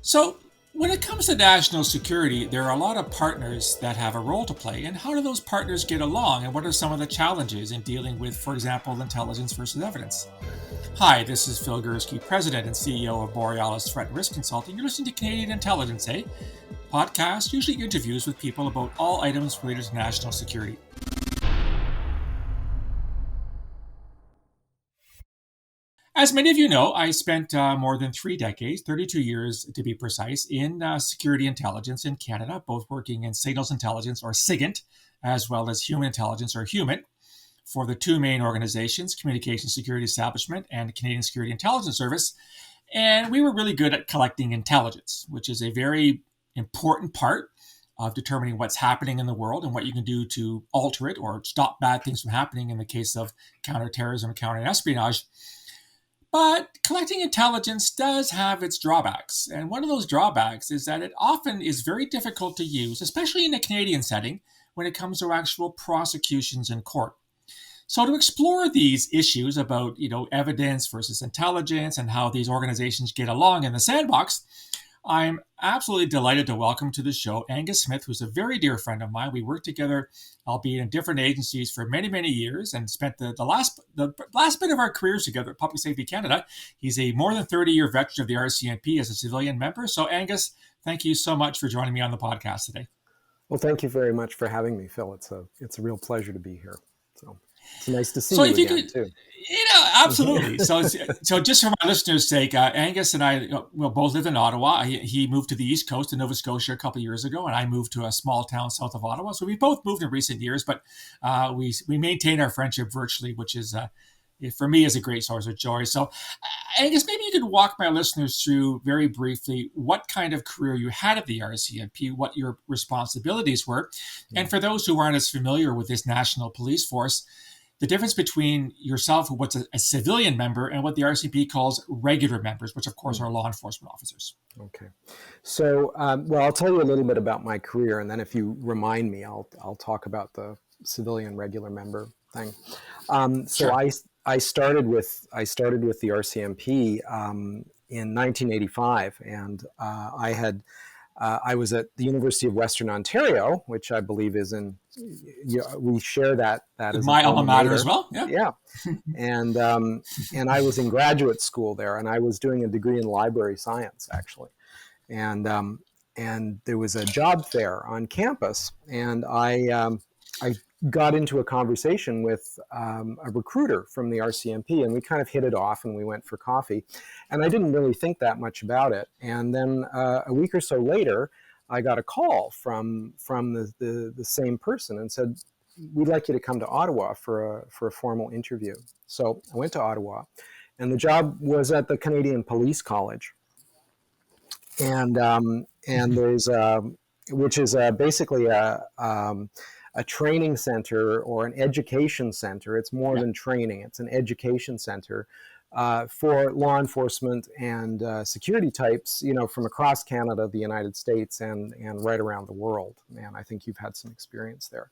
So, when it comes to national security, there are a lot of partners that have a role to play. And how do those partners get along? And what are some of the challenges in dealing with, for example, intelligence versus evidence? Hi, this is Phil Gurski, President and CEO of Borealis Threat and Risk Consulting. You're listening to Canadian Intelligence, podcast, usually interviews with people about all items related to national security. As many of you know, I spent more than 3 decades, 32 years to be precise, in security intelligence in Canada, both working in signals intelligence, or SIGINT, as well as human intelligence, or HUMINT, for the two main organizations, Communications Security Establishment and Canadian Security Intelligence Service. And we were really good at collecting intelligence, which is a very important part of determining what's happening in the world and what you can do to alter it or stop bad things from happening in the case of counterterrorism, counter-espionage. But collecting intelligence does have its drawbacks. And one of those drawbacks is that it often is very difficult to use, especially in a Canadian setting, when it comes to actual prosecutions in court. So to explore these issues about, evidence versus intelligence and how these organizations get along in the sandbox, I'm absolutely delighted to welcome to the show Angus Smith, who's a very dear friend of mine. We worked together, albeit in different agencies, for many, many years, and spent the last bit of our careers together at Public Safety Canada. He's a more than 30-year veteran of the RCMP as a civilian member. So, Angus, thank you so much for joining me on the podcast today. Well, thank you very much for having me, Phil. It's a real pleasure to be here. So it's nice to see you again, too. Absolutely. So just for my listeners' sake, Angus and I both live in Ottawa. He moved to the East Coast in Nova Scotia a couple of years ago, and I moved to a small town south of Ottawa. So we both moved in recent years, but we maintain our friendship virtually, which is, for me, is a great source of joy. So, Angus, maybe you could walk my listeners through very briefly what kind of career you had at the RCMP, what your responsibilities were. And for those who aren't as familiar with this national police force, the difference between yourself, what's a civilian member, and what the RCMP calls regular members, which of course are law enforcement officers. Okay. So, I'll tell you a little bit about my career, and then if you remind me, I'll talk about the civilian regular member thing. Sure. I started with the RCMP in 1985, and I was at the University of Western Ontario, which I believe is in. We share that as my alma mater as well. Yeah. And I was in graduate school there, and I was doing a degree in library science actually, and there was a job fair on campus, and I got into a conversation with a recruiter from the RCMP, and we kind of hit it off, and we went for coffee. And I didn't really think that much about it. And then a week or so later, I got a call from the same person and said, "We'd like you to come to Ottawa for a formal interview." So I went to Ottawa, and the job was at the Canadian Police College. And there's which is basically a training center or an education center. It's more than training. It's an education center for law enforcement and security types, from across Canada, the United States, and right around the world. And I think you've had some experience there.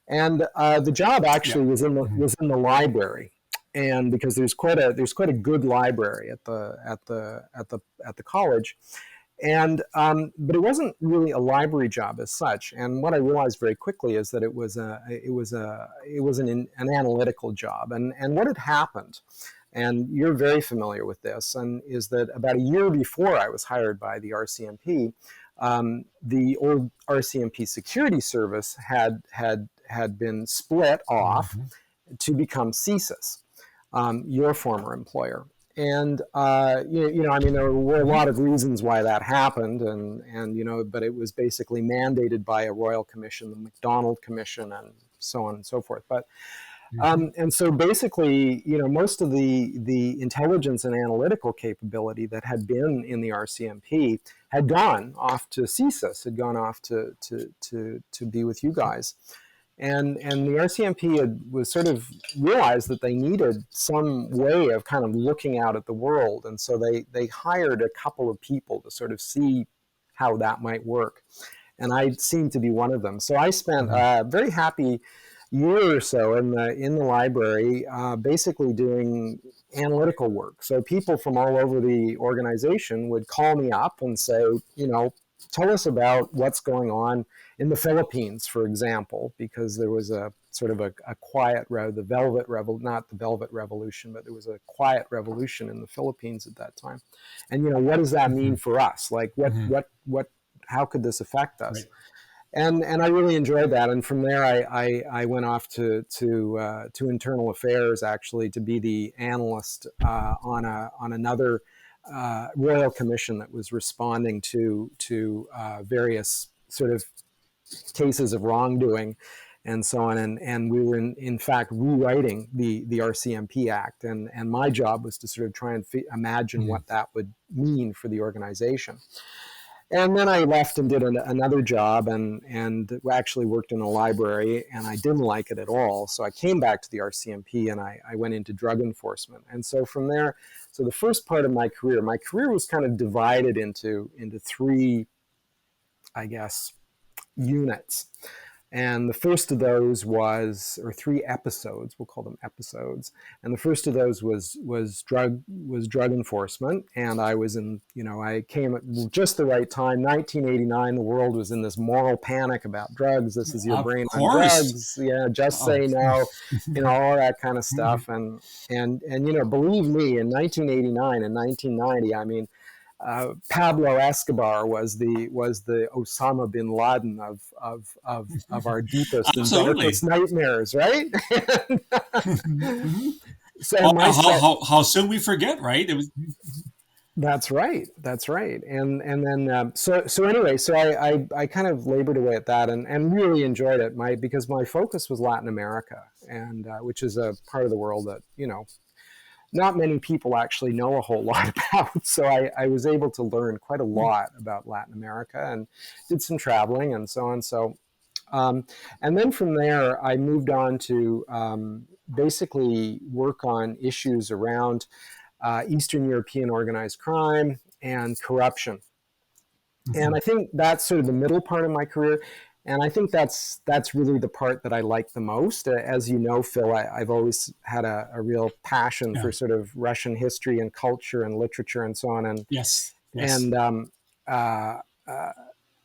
And the job actually was in the library. And because there's quite a good library at the college. And but it wasn't really a library job as such. And what I realized very quickly is that it was an analytical job. And what had happened, and you're very familiar with this, and is that about a year before I was hired by the RCMP, the old RCMP security service had been split off to become CSIS, your former employer. And, there were a lot of reasons why that happened, but it was basically mandated by a royal commission, the Macdonald Commission, and so on and so forth. But, and so basically, most of the intelligence and analytical capability that had been in the RCMP had gone off to CSIS, had gone off to be with you guys. And the RCMP was sort of realized that they needed some way of kind of looking out at the world. And so they hired a couple of people to sort of see how that might work. And I seemed to be one of them. So I spent a very happy year or so in the library, basically doing analytical work. So people from all over the organization would call me up and say, tell us about what's going on in the Philippines, for example, because there was a sort of a quiet, not the Velvet Revolution, but there was a quiet revolution in the Philippines at that time. And, what does that mean for us? Like, how could this affect us? Right. And I really enjoyed that. And from there, I went off to internal affairs, actually, to be the analyst on another royal commission that was responding to various sort of cases of wrongdoing and so on. And we were in fact rewriting the RCMP Act, and my job was to sort of try and imagine what that would mean for the organization. And then I left and did another job and actually worked in a library, and I didn't like it at all. So I came back to the RCMP and I went into drug enforcement. And so from there, so the first part of my career was kind of divided into three, I guess, units. And the first of those or three episodes, we'll call them episodes. And the first of those was drug enforcement. And I was I came at just the right time, 1989. The world was in this moral panic about drugs. This is your brain on drugs. Yeah, just say no. All that kind of stuff. And believe me, in 1989 and 1990, I mean, Pablo Escobar was the Osama bin Laden of our deepest and darkest nightmares, right? So how soon we forget, right? It was. That's right. And then so anyway, so I kind of labored away at that and really enjoyed it. Because my focus was Latin America, and which is a part of the world that not many people actually know a whole lot about. So I was able to learn quite a lot about Latin America and did some traveling and so on. So, and then from there, I moved on to basically work on issues around Eastern European organized crime and corruption. And I think that's sort of the middle part of my career. And I think that's really the part that I like the most. As you know, Phil, I've always had a real passion for sort of Russian history and culture and literature and so on. And yes.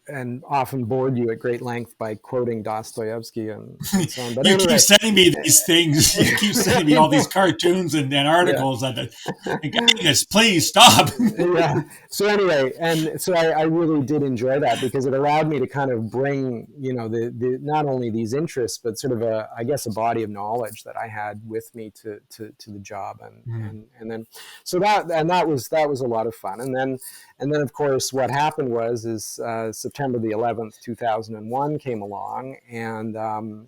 And often bored you at great length by quoting Dostoevsky and so on. But you keep sending me these things. You keep sending me all these cartoons and articles. And Angus, please stop. Yeah. So anyway, and so I really did enjoy that because it allowed me to kind of bring, the not only these interests, but sort of a body of knowledge that I had with me to the job. And then, so that was a lot of fun. And then of course, what happened is September the 11th, 2001 came along, and the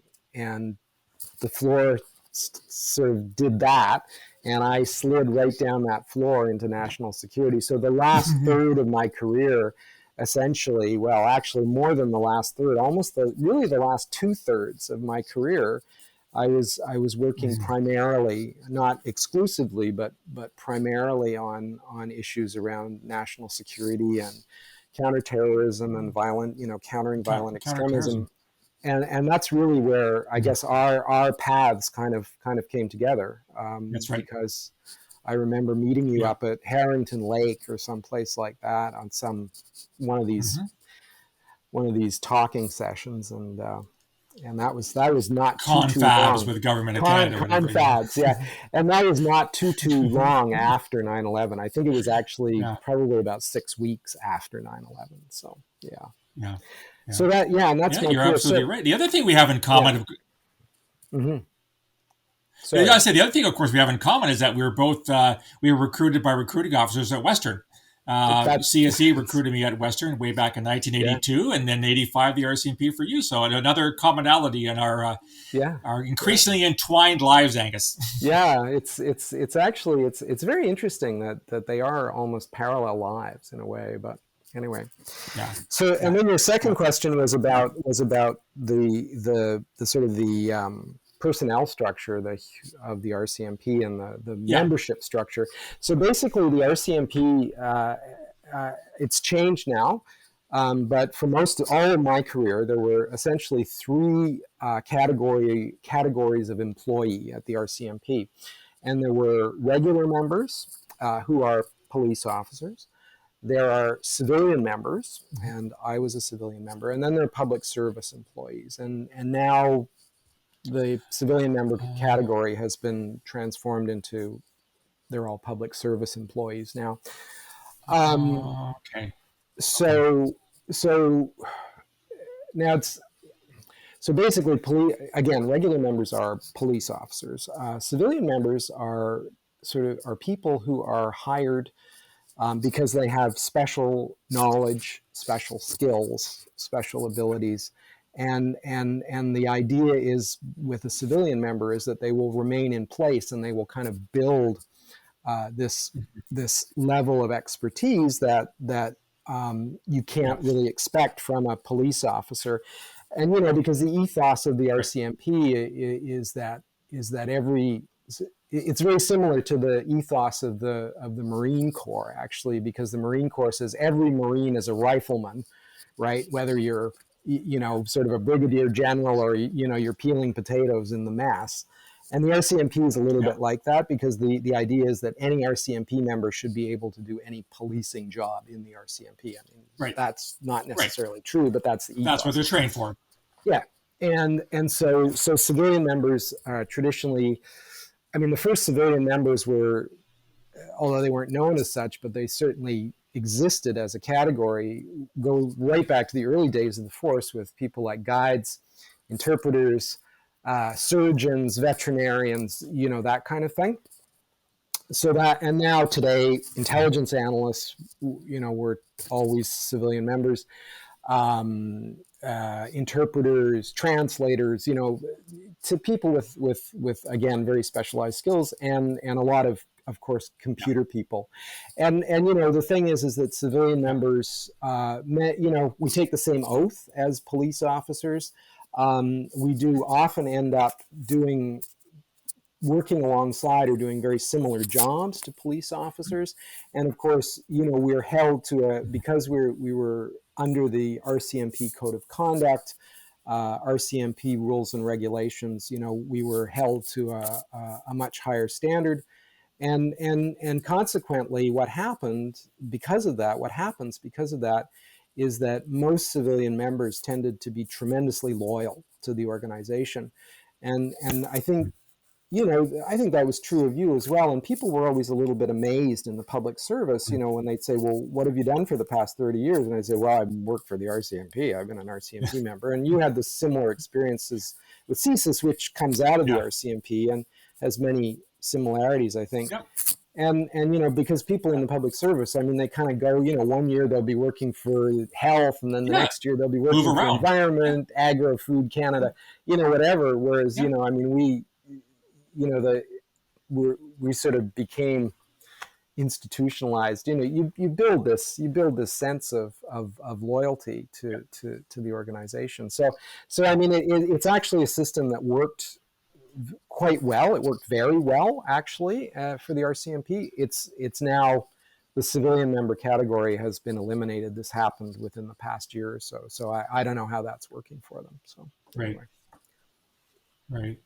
floor sort of did that, and I slid right down that floor into national security. So the last third of my career, essentially, well, actually more than the last third, almost really the last 2/3 of my career, I was working primarily, not exclusively, but primarily on issues around national security and counterterrorism and countering violent extremism. And that's really where I guess our paths kind of came together. That's right. Because I remember meeting you up at Harrington Lake or someplace like that on one of these talking sessions, and that was not too long. With government of Canada. Confabs, yeah. And that was not too long after 9/11. I think it was actually probably about 6 weeks after 9/11. So yeah. So that and that's my you're career. Absolutely right. The other thing we have in common. So I say the other thing, of course, we have in common is that we were both we were recruited by recruiting officers at Western. CSIEh recruited me at Western way back in 1982, and then 85 the RCMP for you. So another commonality in our increasingly entwined lives, Angus. Yeah, it's actually very interesting that they are almost parallel lives in a way, but. Anyway, So, and then your second question was about the sort of the personnel structure of the RCMP and the membership structure. So basically, the RCMP it's changed now. But for all of my career, there were essentially three categories of employee at the RCMP. And there were regular members who are police officers. There are civilian members, and I was a civilian member. And then there are public service employees. And now the civilian member category has been transformed into, they're all public service employees now. Okay. So now so basically, again, regular members are police officers. Civilian members are people who are hired because they have special knowledge, special skills, special abilities. And the idea is with a civilian member is that they will remain in place and they will kind of build this level of expertise that you can't really expect from a police officer. And because the ethos of the RCMP is that it's very similar to the ethos of the Marine Corps, actually, because the Marine Corps says every Marine is a rifleman, right? Whether you're sort of a brigadier general or you're peeling potatoes in the mess. And the RCMP is a little bit like that, because the idea is that any RCMP member should be able to do any policing job in the RCMP. I mean, that's not necessarily true, but that's the ethos. That's what they're trained for. Yeah, and so civilian members traditionally, I mean, the first civilian members were, although they weren't known as such, but they certainly existed as a category, go right back to the early days of the force with people like guides, interpreters, surgeons, veterinarians, that kind of thing. So that, and now today, intelligence analysts, were always civilian members, interpreters, translators, to people with again, very specialized skills, and a lot of course, computer people. And the thing is that civilian members, we take the same oath as police officers. We do often end up working alongside or doing very similar jobs to police officers. And of course, we're held to because we were under the RCMP Code of Conduct, RCMP rules and regulations, we were held to a much higher standard. And consequently, what happens because of that is that most civilian members tended to be tremendously loyal to the organization. And I think, I think that was true of you as well. And people were always a little bit amazed in the public service, when they'd say, well, what have you done for the past 30 years? And I'd say, well, I've worked for the RCMP. I've been an RCMP member. And you had the similar experiences with CSIS, which comes out of the RCMP and has many similarities, I think. And because people in the public service, I mean, they kind of go, 1 year they'll be working for health, and then the next year they'll be working for environment, agro-food Canada, whatever. Whereas, I mean, we sort of became institutionalized. You build this sense of loyalty to the organization. So I mean, it's actually a system that worked quite well. It worked very well, actually, for the RCMP. It's now the civilian member category has been eliminated. This happened within the past year or so. So I don't know how that's working for them. So anyway. Right.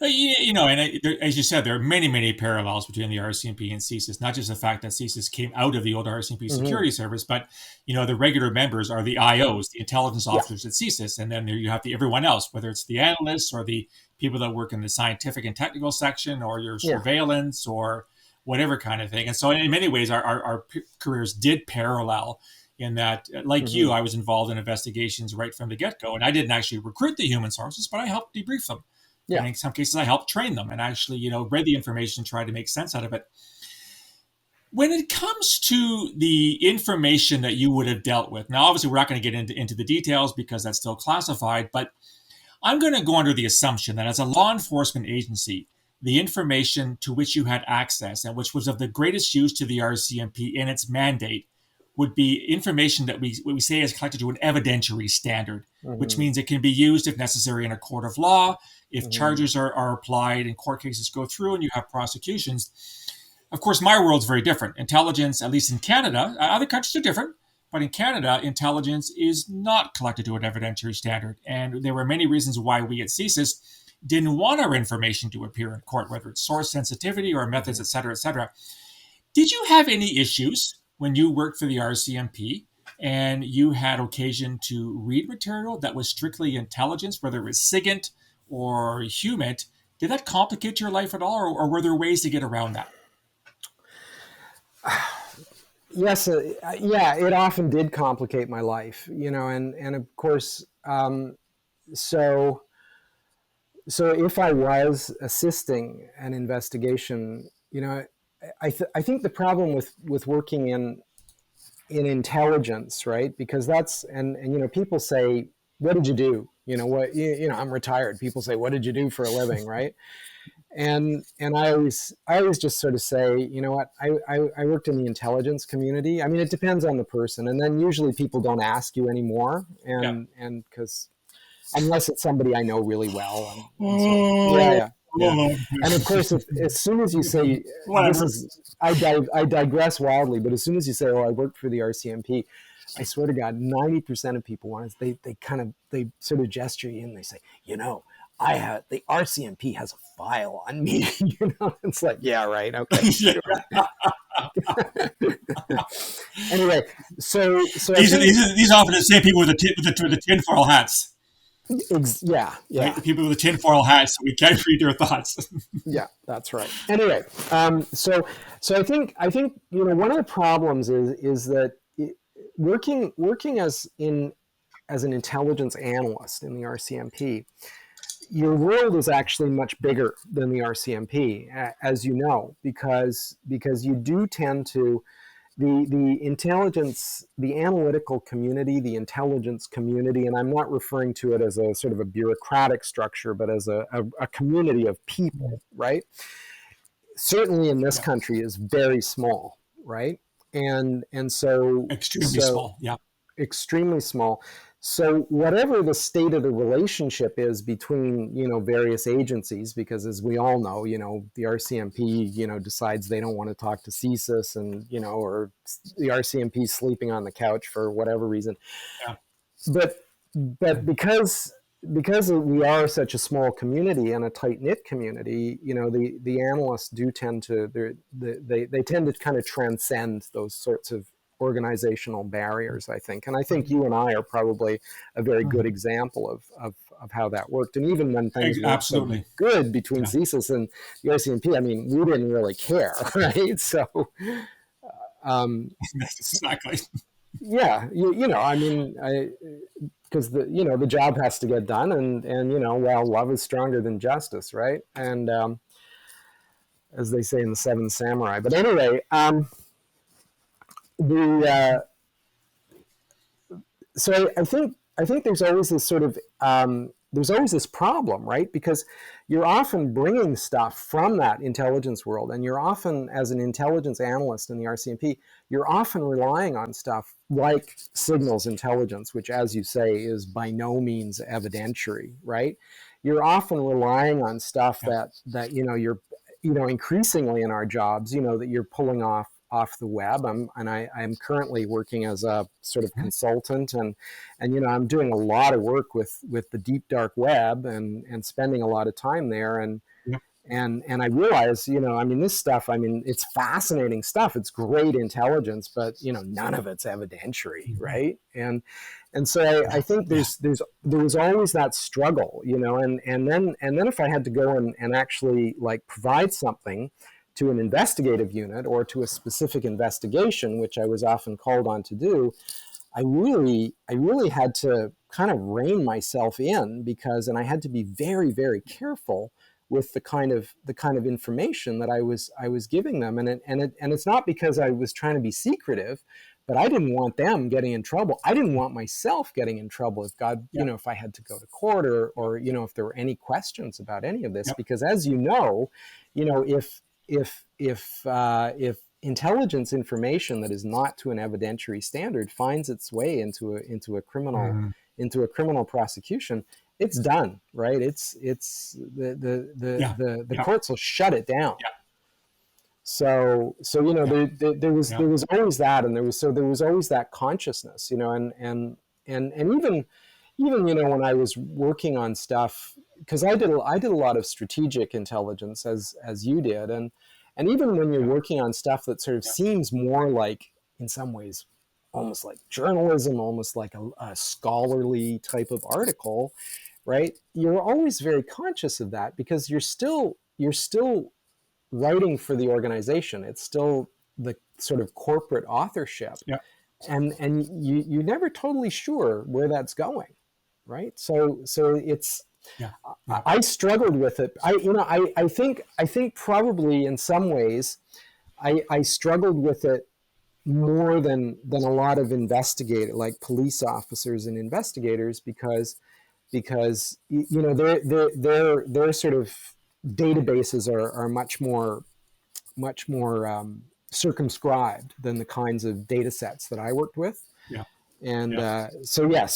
And as you said, there are many, many parallels between the RCMP and CSIS. Not just the fact that CSIS came out of the old RCMP security service, but the regular members are the IOs, the intelligence officers at CSIS, and then you have everyone else, whether it's the analysts or the people that work in the scientific and technical section, or your surveillance or whatever kind of thing. And so, in many ways, our careers did parallel. In that, like you, I was involved in investigations right from the get-go, and I didn't actually recruit the human sources, but I helped debrief them. Yeah. And in some cases, I helped train them and actually, read the information, tried to make sense out of it. When it comes to the information that you would have dealt with, now, obviously, we're not going to get into the details because that's still classified, but I'm going to go under the assumption that as a law enforcement agency, the information to which you had access and which was of the greatest use to the RCMP in its mandate would be information that we say is collected to an evidentiary standard, which means it can be used if necessary in a court of law, if charges are applied and court cases go through and you have prosecutions. Of course, my world's very different. Intelligence, at least in Canada, other countries are different, But in Canada, intelligence is not collected to an evidentiary standard. And there were many reasons why we at CSIS didn't want our information to appear in court, whether it's source sensitivity or methods, et cetera, et cetera. Did you have any issues when you worked for the RCMP and you had occasion to read material that was strictly intelligence, whether it was SIGINT or HUMINT? Did that complicate your life at all, or were there ways to get around that? Yes, yeah, it often did complicate my life, and of course, so if I was assisting an investigation, I think the problem with working in intelligence, right? Because that's and people say, "What did you do?" I'm retired. People say, "What did you do for a living?" Right? And I always just sort of say, you know what, I worked in the intelligence community. I mean, it depends on the person, and then usually people don't ask you anymore, and because unless it's somebody I know really well, yeah. And of course, as soon as you say I digress wildly, but as soon as you say, "Oh, I worked for the RCMP," I swear to God, 90% of people want to, they sort of gesture you and they say, the RCMP has a file on me. It's like, yeah, right, okay. Anyway, so these are often the same people with the tinfoil hats. Yeah. Right? The people with the tinfoil hats, so we can't read their thoughts. Yeah, that's right. Anyway, so I think one of the problems is that working as an intelligence analyst in the RCMP, your world is actually much bigger than the RCMP, as you know, because you do tend to the intelligence, the analytical community, the intelligence community, and I'm not referring to it as a sort of a bureaucratic structure, but as a community of people, right? Certainly in this country is very small, right? And so extremely small, yeah. Extremely small. So whatever the state of the relationship is between, various agencies, because as we all know, the RCMP, decides they don't want to talk to CSIS and, or the RCMP sleeping on the couch for whatever reason. Yeah. But because we are such a small community and a tight-knit community, the analysts do tend to, they tend to kind of transcend those sorts of organizational barriers, I think. And I think you and I are probably a very good example of how that worked. And even when things were so good between CSIS and the RCMP, I mean, we didn't really care, right? So, exactly. Yeah, I mean, because the job has to get done, and well, love is stronger than justice, right? And as they say in the Seven Samurai. But anyway, so I think there's always this sort of there's always this problem, right? Because you're often bringing stuff from that intelligence world, and you're often, as an intelligence analyst in the RCMP, you're often relying on stuff like signals intelligence, which, as you say, is by no means evidentiary, right? You're often relying on stuff that you're increasingly in our jobs, that you're pulling off the web. I'm currently working as a sort of consultant, and I'm doing a lot of work with the deep dark web and spending a lot of time there, and I realize, this stuff, it's fascinating stuff. It's great intelligence, but none of it's evidentiary, right? And so I think there was always that struggle, and then if I had to go and actually like provide something to an investigative unit or to a specific investigation, which I was often called on to do, I really had to kind of rein myself in, and I had to be very, very careful with the kind of information that I was giving them, and it's not because I was trying to be secretive, but I didn't want them getting in trouble. I didn't want myself getting in trouble if if I had to go to court or if there were any questions about any of this, because as if intelligence information that is not to an evidentiary standard finds its way into a criminal prosecution, it's done, right? It's the courts will shut it down. So Yeah. there Yeah. was always that, and there was always that consciousness, and even when I was working on stuff, because I did a lot of strategic intelligence as you did, and even when you're Yeah. working on stuff that sort of Yeah. seems more like, in some ways, almost like journalism, almost like a scholarly type of article, right? You're always very conscious of that because you're still writing for the organization. It's still the sort of corporate authorship, Yeah. and you're never totally sure where that's going, right? So it's Yeah. Yeah. I struggled with it. I think probably in some ways I struggled with it more than a lot of investigators, like police officers and investigators, because their sort of databases are much more circumscribed than the kinds of data sets that I worked with. Yeah. And Yeah. so Yeah.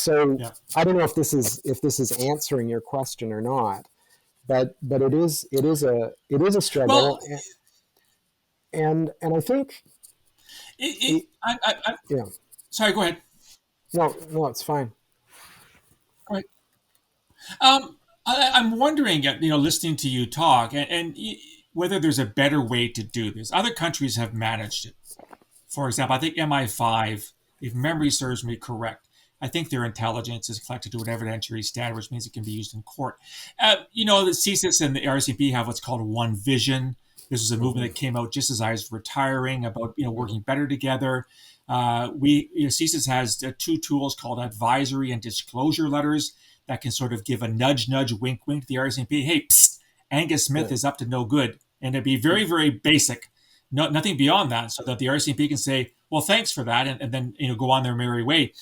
I don't know if this is answering your question or not, but it is a struggle, Well, and I think it it, I yeah, sorry, go ahead. no, it's fine. Go ahead. I'm wondering, listening to you talk, whether there's a better way to do this. Other countries have managed it. For example, I think MI5, if memory serves me correct, I think their intelligence is collected to an evidentiary standard, which means it can be used in court. The CSIS and the RCMP have what's called One Vision. This was a movement Mm-hmm. that came out just as I was retiring about Mm-hmm. working better together. CSIS has two tools called advisory and disclosure letters that can sort of give a nudge, nudge, wink, wink to the RCMP. Hey, psst, Angus Smith Yeah. is up to no good, and it'd be very, very basic. No, nothing beyond that, so that the RCMP can say, "Well, thanks for that," and then go on their merry way.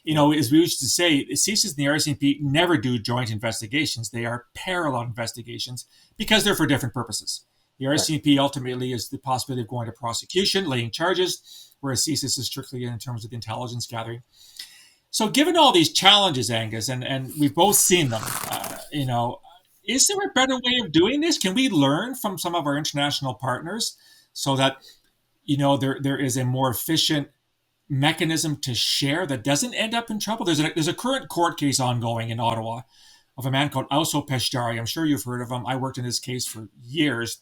Yeah. As we used to say, CSIS and the RCMP never do joint investigations. They are parallel investigations because they're for different purposes. The Right. RCMP ultimately is the possibility of going to prosecution, laying charges, whereas CSIS is strictly in terms of the intelligence gathering. So, given all these challenges, Angus, and we've both seen them, is there a better way of doing this? Can we learn from some of our international partners so that there is a more efficient mechanism to share that doesn't end up in trouble? There's a current court case ongoing in Ottawa of a man called Auso Peshtari. I'm sure you've heard of him. I worked in his case for years.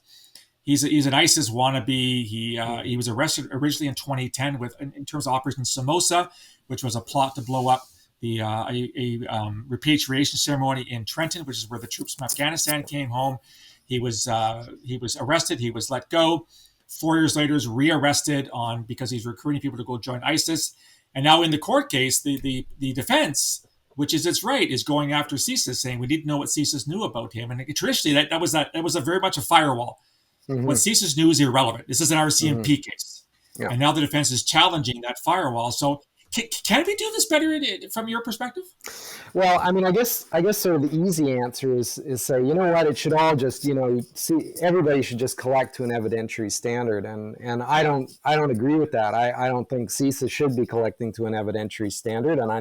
He's an ISIS wannabe. He was arrested originally in 2010 in terms of Operation Samosa, which was a plot to blow up a repatriation ceremony in Trenton, which is where the troops from Afghanistan came home. He was arrested. He was let go. 4 years later, is rearrested because he's recruiting people to go join ISIS. And now in the court case, the defense, which is its right, is going after CSIS, saying we need to know what CSIS knew about him. And traditionally, that was a very much a firewall. What Mm-hmm. CSIS knew is irrelevant. This is an Mm-hmm. RCMP case. Yeah. And now the defense is challenging that firewall. So can we do this better from your perspective? Well, I mean, I guess sort of the easy answer is say, you know what, it should all just, see, everybody should just collect to an evidentiary standard, and I don't agree with that. I don't think CISA should be collecting to an evidentiary standard, and I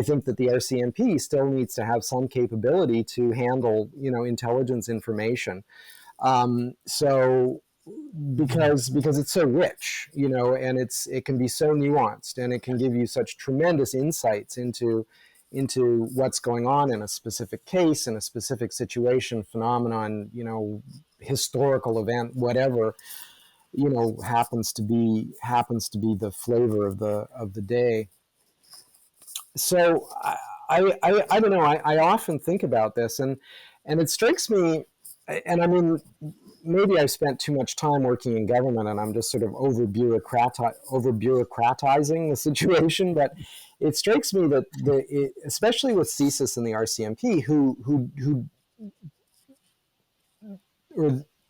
think that the RCMP still needs to have some capability to handle, intelligence information. So because it's so rich, and it can be so nuanced, and it can give you such tremendous insights into what's going on in a specific case, in a specific situation, phenomenon, historical event, whatever, happens to be the flavor of the day. So I don't know. I often think about this, and it strikes me, and I mean, maybe I've spent too much time working in government, and I'm just sort of over bureaucratizing the situation. But it strikes me that especially with CSIS and the RCMP,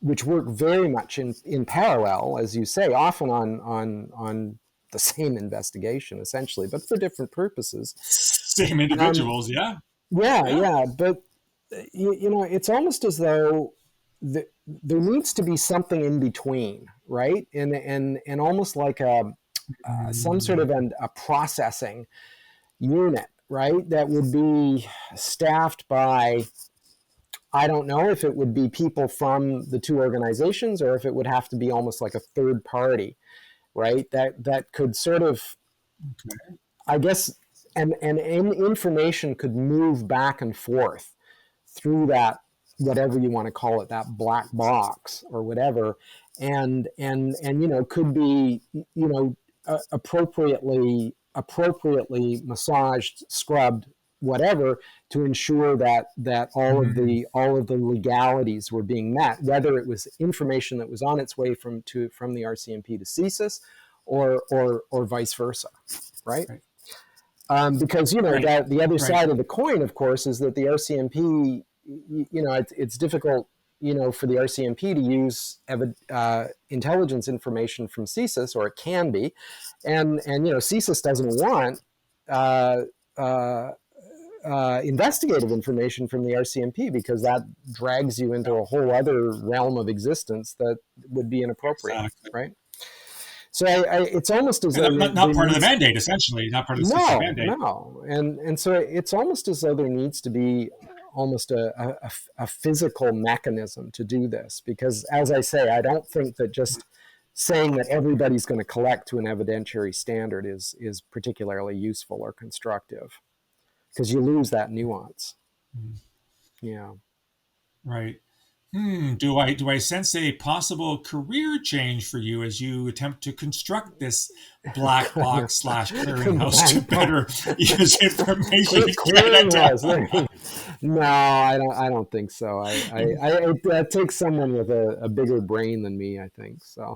which work very much in parallel, as you say, often on the same investigation, essentially, but for different purposes. Same Um, individuals, yeah. yeah, Yeah. yeah, but it's almost as though there needs to be something in between, right? And almost like some sort of a processing unit, right? That would be staffed by I don't know if it would be people from the two organizations or if it would have to be almost like a third party, right? That could sort of, Okay. I guess, and information could move back and forth through that, whatever you want to call it, that black box or whatever, and could be appropriately massaged, scrubbed, whatever, to ensure that all of the legalities were being met, whether it was information that was on its way from the RCMP to CSIS, or vice versa, right? Right. Because Right. that the other Right. side of the coin, of course, is that the RCMP, it's difficult, for the RCMP to use intelligence information from CSIS, or it can be, and CSIS doesn't want uh, uh, investigative information from the RCMP, because that drags you into Yeah, a whole other realm of existence that would be inappropriate, exactly. right? So it's almost as And though not there part of the needs. mandate, essentially, not part of the CSIS No, mandate. no, and so it's almost as though there needs to be almost a physical mechanism to do this, because, as I say, I don't think that just saying that everybody's going to collect to an evidentiary standard is particularly useful or constructive, because you lose that nuance. Mm. Yeah. Right. Do I sense a possible career change for you as you attempt to construct this black box slash clearinghouse to Black better box. use information in Canada? Clearinghouse. No, I don't. I don't think so. It takes someone with a bigger brain than me, I think. So,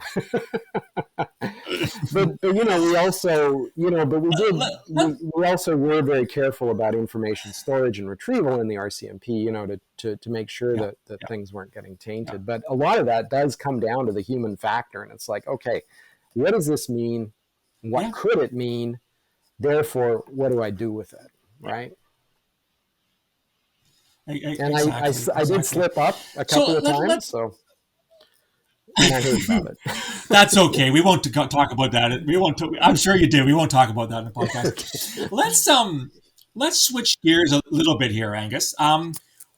but we also, but we also were very careful about information storage and retrieval in the RCMP, to make sure Yeah, that yeah, things weren't getting yeah, tainted. But a lot of that does come down to the human factor, and it's like, okay, what does this mean? What yeah, could it mean? Therefore, what do I do with it? yeah. Right? And Exactly, I did exactly. slip up a couple So of times, let's. so, and I heard about it. That's okay. We won't talk about that. We won't. I'm sure you did. We won't talk about that in the podcast. Okay. Let's switch gears a little bit here, Angus.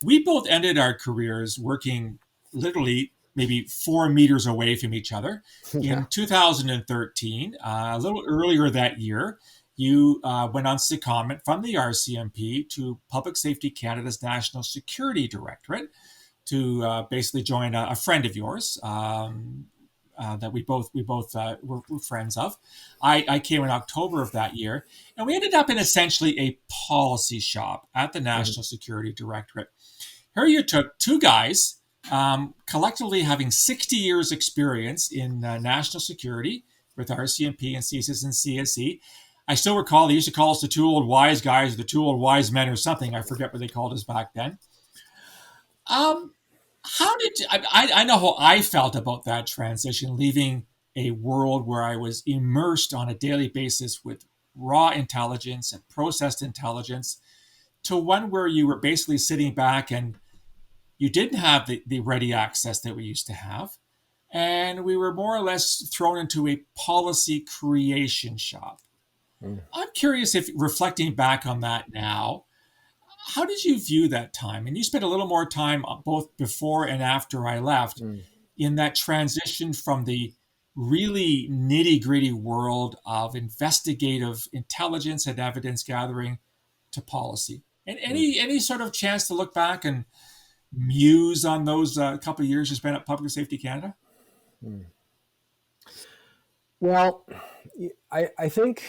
We both ended our careers working literally maybe 4 meters away from each other Yeah. in 2013. A little earlier that year, you went on secondment from the RCMP to Public Safety Canada's National Security Directorate to basically join a friend of yours. That we both were friends of. I came in October of that year, and we ended up in essentially a policy shop at the Mhm. National Security Directorate. Here you took two guys, collectively having 60 years experience in national security with RCMP and CSIS and CSE. I still recall they used to call us the two old wise guys, or the two old wise men, or something. I forget what they called us back then. Um, how did I know how I felt about that transition, leaving a world where I was immersed on a daily basis with raw intelligence and processed intelligence, to one where you were basically sitting back and you didn't have the ready access that we used to have. And we were more or less thrown into a policy creation shop. Mm. I'm curious if, reflecting back on that now, how did you view that time? And you spent a little more time both before and after I left Mm. in that transition from the really nitty gritty world of investigative intelligence and evidence gathering to policy. And Mm. any sort of chance to look back and muse on those couple of years you spent at Public Safety Canada? Mm. Well, I think,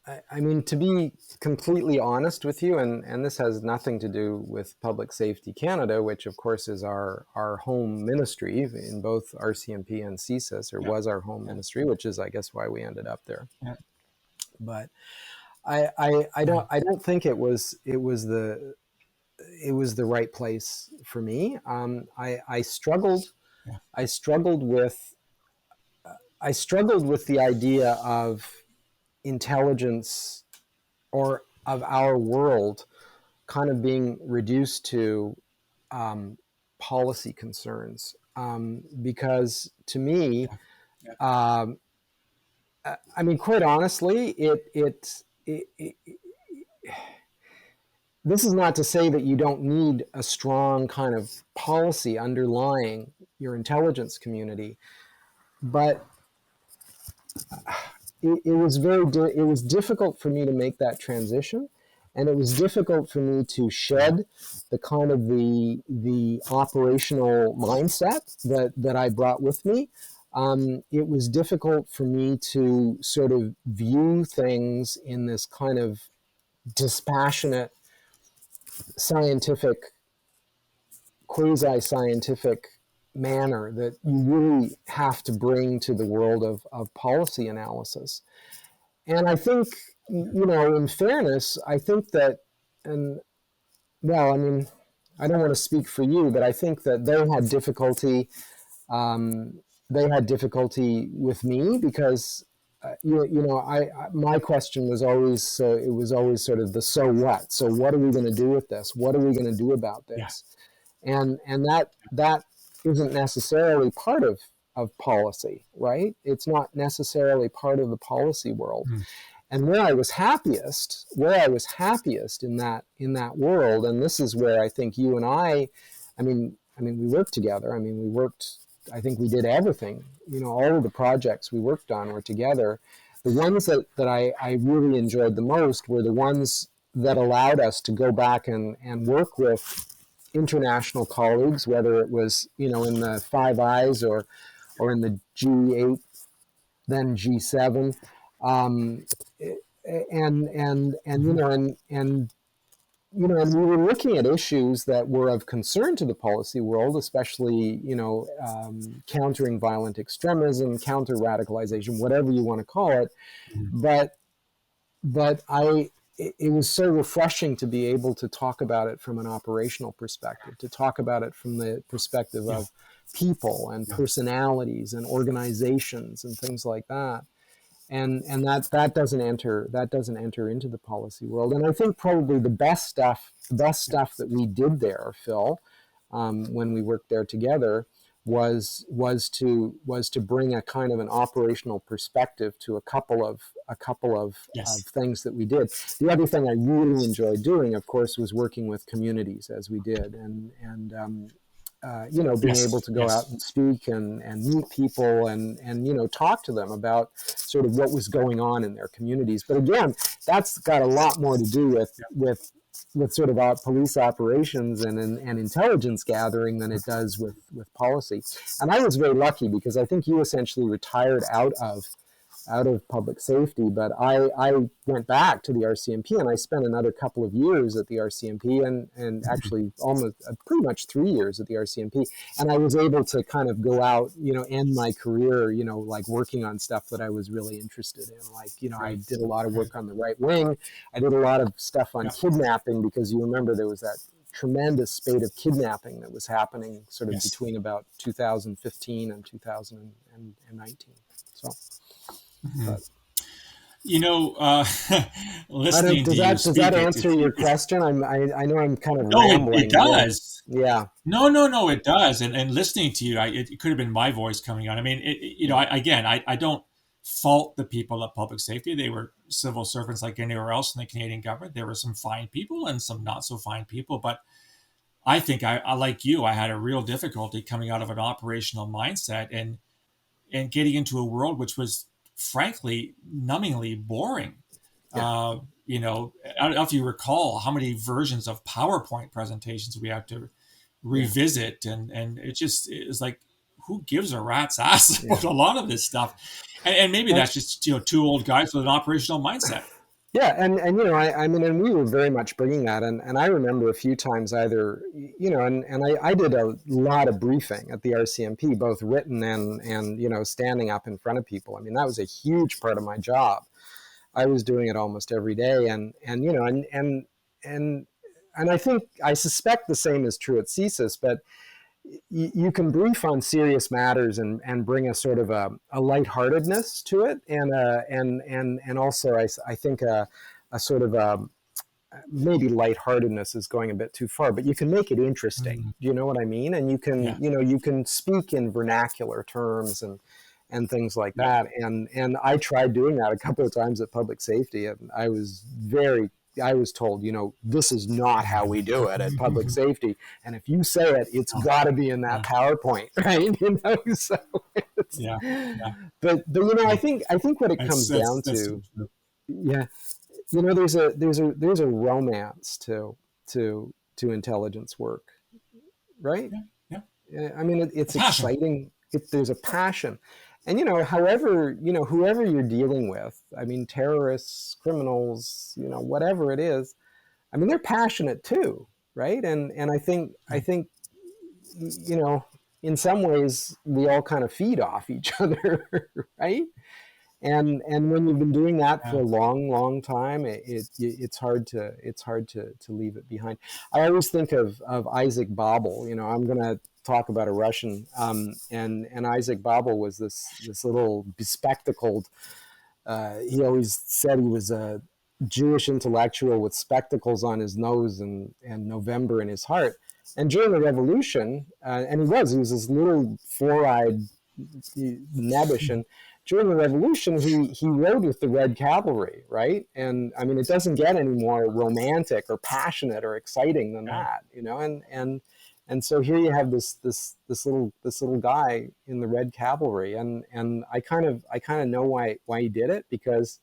I mean, to be completely honest with you, and this has nothing to do with Public Safety Canada, which of course is our home ministry in both RCMP and CSIS, or Yeah, was our home yeah, ministry, which is, I guess, why we ended up there. yeah. But I don't think it was the right place for me. I struggled. Yeah. I struggled with I struggled with the idea of intelligence, or of our world, kind of being reduced to um, policy concerns. Because to me, Yeah, yeah, um, I mean, quite honestly, it this is not to say that you don't need a strong kind of policy underlying your intelligence community, but it was difficult for me to make that transition, and it was difficult for me to shed the kind of the operational mindset that I brought with me. It was difficult for me to sort of view things in this kind of dispassionate, scientific, quasi-scientific manner that you really have to bring to the world of policy analysis. And I think, in fairness, I think that, and well, I mean, I don't want to speak for you, but I think that they had difficulty. They had difficulty with me because, my question was always, it was always sort of the so what. So what are we going to do with this? What are we going to do about this? Yeah. And that isn't necessarily part of policy, right? It's not necessarily part of the policy world. Mm. And where I was happiest in that world, and this is where I think you and I mean, we worked together. I think we did everything. All of the projects we worked on were together. The ones that I really enjoyed the most were the ones that allowed us to go back and work with international colleagues, whether it was, in the Five Eyes or in the G8, then G7. And we were looking at issues that were of concern to the policy world, especially, countering violent extremism, counter radicalisation, whatever you want to call it. But it was so refreshing to be able to talk about it from an operational perspective, to talk about it from the perspective of people and personalities and organizations and things like that. And that doesn't enter into the policy world. And I think probably the best stuff that we did there, Phil, when we worked there together, was to bring a kind of an operational perspective to a couple of things that we did. The other thing I really enjoyed doing, of course, was working with communities as we did, and being able to go out and speak and meet people and talk to them about sort of what was going on in their communities. But again, that's got a lot more to do with sort of our police operations and intelligence gathering than it does with policy. And I was very lucky because I think you essentially retired out of public safety, but I went back to the RCMP and I spent another couple of years at the RCMP and actually almost pretty much 3 years at the RCMP. And I was able to kind of go out, end my career, like working on stuff that I was really interested in. Like, I did a lot of work on the right wing. I did a lot of stuff on kidnapping because you remember there was that tremendous spate of kidnapping that was happening sort of between about 2015 and 2019. So. Mm-hmm. Listening to you does that answer your question? I know I'm kind of rambling. It does. Yeah. No, it does. And listening to you, it could have been my voice coming on. I mean, I don't fault the people at public safety. They were civil servants like anywhere else in the Canadian government. There were some fine people and some not so fine people. But I think I like you, I had a real difficulty coming out of an operational mindset and getting into a world which was frankly numbingly boring. I don't know if you recall how many versions of PowerPoint presentations we have to revisit, and it is like, who gives a rat's ass about a lot of this stuff? And maybe that's just two old guys with an operational mindset. Yeah, and and we were very much bringing that, and I remember a few times either, I did a lot of briefing at the RCMP, both written and standing up in front of people. I mean, that was a huge part of my job. I was doing it almost every day, and I suspect the same is true at CSIS, but you can brief on serious matters and bring a sort of a lightheartedness to it, and also I think a sort of maybe lightheartedness is going a bit too far, but you can make it interesting. Mm-hmm. Do you know what I mean? And you can you can speak in vernacular terms and things like that. And I tried doing that a couple of times at public safety, and I was very I was told, this is not how we do it at public safety. And if you say it, it's got to be in that PowerPoint, right? So yeah. But I think what it comes down to, yeah, there's a romance to intelligence work, right? Yeah. I mean, it's exciting. There's a passion. And, whoever you're dealing with, I mean, terrorists, criminals, whatever it is, I mean, they're passionate too, right? And I think, in some ways we all kind of feed off each other, right? And when you've been doing that for a long time, it's hard to leave it behind. I always think of Isaac Babel. I'm going to talk about a Russian, and Isaac Babel was this little bespectacled. He always said he was a Jewish intellectual with spectacles on his nose and November in his heart. And during the revolution, and he was this little four-eyed nebbish, and during the revolution, he rode with the Red Cavalry, right? And I mean, it doesn't get any more romantic or passionate or exciting than that, And so here you have this little guy in the Red Cavalry, and I kind of know why he did it, because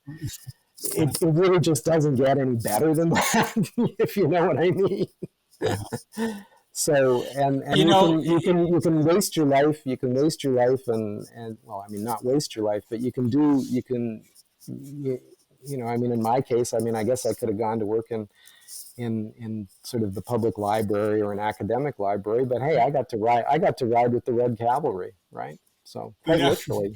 it really just doesn't get any better than that, if you know what I mean. So and you can waste your life. You can waste your life, and well, I mean, not waste your life, but I mean, in my case, I mean, I guess I could have gone to work in sort of the public library or an academic library, but hey, I got to ride with the Red Cavalry, right? So quite literally.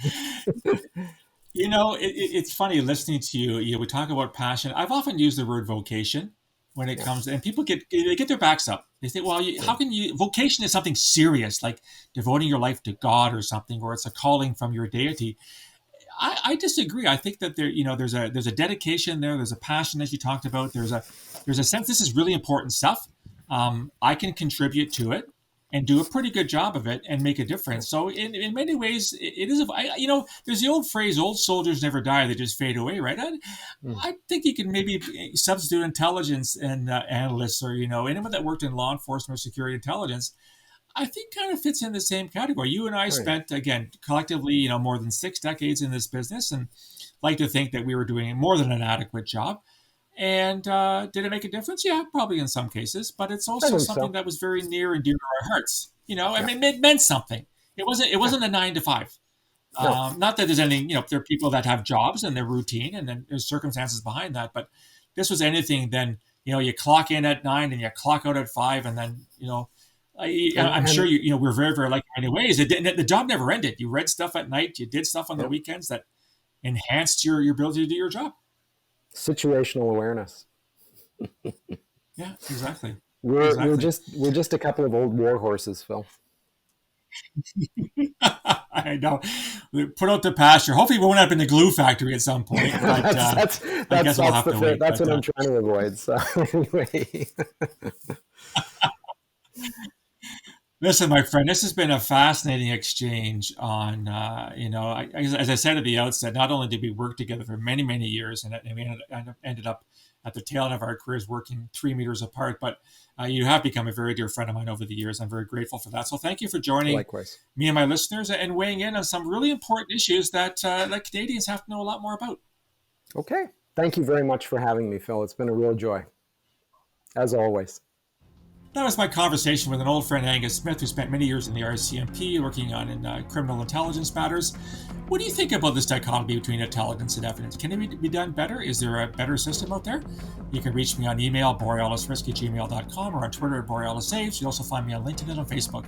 It's funny listening to you. We talk about passion. I've often used the word vocation when it comes, and people get their backs up. They say, well, how can you, vocation is something serious, like devoting your life to God or something, or it's a calling from your deity. I disagree. I think that there's a dedication there. There's a passion, as you talked about. There's a sense this is really important stuff. I can contribute to it and do a pretty good job of it and make a difference. So in many ways, it is, there's the old phrase, old soldiers never die, they just fade away, right? I think you can maybe substitute intelligence and analysts, or, anyone that worked in law enforcement or security intelligence, I think kind of fits in the same category. You and I spent, again, collectively, more than 6 decades in this business, and like to think that we were doing more than an adequate job. And did it make a difference? Yeah, probably in some cases, but it's also something that was very near and dear to our hearts. I mean, it meant something. It wasn't a 9 to 5. No. Not that there's anything, there are people that have jobs and their routine, and then there's circumstances behind that. But this was anything then, you clock in at 9 and you clock out at 5, and then, I'm sure we're very, very like many ways. The job never ended. You read stuff at night. You did stuff on the weekends that enhanced your ability to do your job. Situational awareness. Yeah, exactly. We're just a couple of old war horses, Phil. I know. We put out the pasture. Hopefully, we won't end up in the glue factory at some point. But, that's what I'm trying to avoid. So anyway. Listen, my friend, this has been a fascinating exchange on, as I said at the outset, not only did we work together for many, many years, and we ended up at the tail end of our careers working 3 meters apart, but you have become a very dear friend of mine over the years. I'm very grateful for that. So thank you for joining me and my listeners and weighing in on some really important issues that Canadians have to know a lot more about. Okay. Thank you very much for having me, Phil. It's been a real joy, as always. That was my conversation with an old friend, Angus Smith, who spent many years in the RCMP working on criminal intelligence matters. What do you think about this dichotomy between intelligence and evidence? Can it be done better? Is there a better system out there? You can reach me on email, borealisrisk@gmail.com, or on Twitter at borealissaves. You'll also find me on LinkedIn and on Facebook.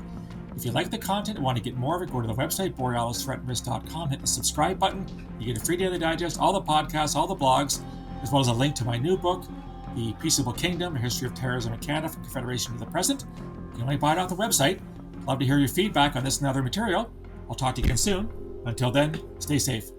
If you like the content and want to get more of it, go to the website, borealisthreatrisk.com, hit the subscribe button. You get a free daily digest, all the podcasts, all the blogs, as well as a link to my new book, The Peaceable Kingdom, A History of Terrorism in Canada from Confederation to the Present. You can only buy it off the website. Love to hear your feedback on this and other material. I'll talk to you again soon. Until then, stay safe.